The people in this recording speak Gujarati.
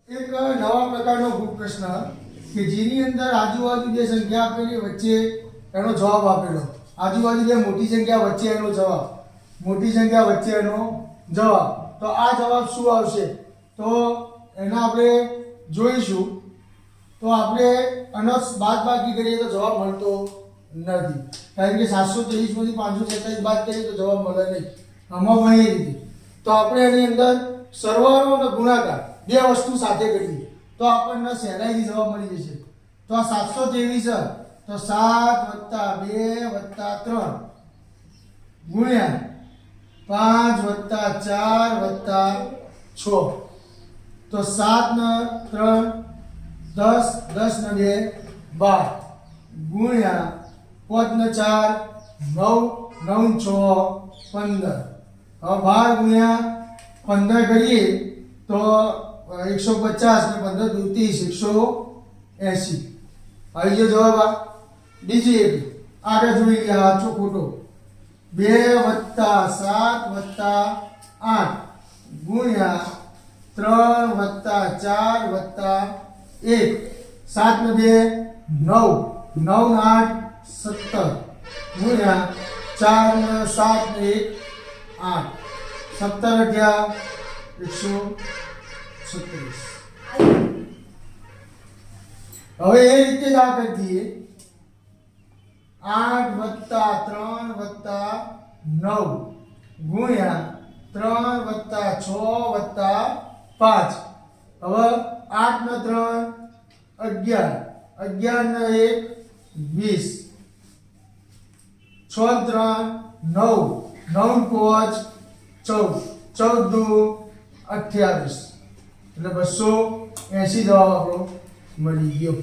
એક નવા પ્રકારનો ગ્રુપ પ્રશ્ન કે જેની અંદર આજુબાજુ જે સંખ્યા આપેલી વચ્ચે એનો જવાબ આપેલો, આજુબાજુ જે મોટી સંખ્યા વચ્ચે એનો જવાબ, મોટી સંખ્યા વચ્ચે એનો જવાબ. તો આ જવાબ શું આવશે? તો એના આપણે જોઈશું. તો આપણે આનો બાદબાકી કરીએ તો જવાબ મળતો નથી, કારણ કે 723 માંથી 547 બાદ કરીએ તો જવાબ મળે નહીં. આમાં પણ એ રીતે. તો આપણે એની અંદર સરવાળો અને ગુણાકાર બે વસ્તુ સાથે કરીએ તો આપણને સહેલાઈથી જવાબ મળી જશે. તો આ 723 તો 7 + 2 + 3 ગુણ્યા 5 + 4 + 6. તો 7 ને 3 10, 10 ને 2 12 ગુણ્યા 5 ને 4 9, 9 6 15. હવે 12 ગુણ્યા 15 કરીએ તો 150 ને 15 દુ 30, 180. આવી ગયો જવાબ. આ બીજી એક આગળ જોઈ ગયા, સાચો ખોટો. 2 + 7 + 8 ગુણ્યા 3 + 4 + 1. 7 ને 2 9, 9 ને 8 17 ગુણ્યા 4 ને 7 ને 1 8. 17 ગયા 136. હવે એ રીતે જ આ કરી દઈએ. 8 + 3 + 9 ગુણ્યા 3 + 6 + 5. હવે 8 ને 3 11, 11 ને 1 20, 6 ને 3 9, 9 ને 5 14, 14 દુ 28. એટલે 280 જવાબ આપણો મળી ગયો.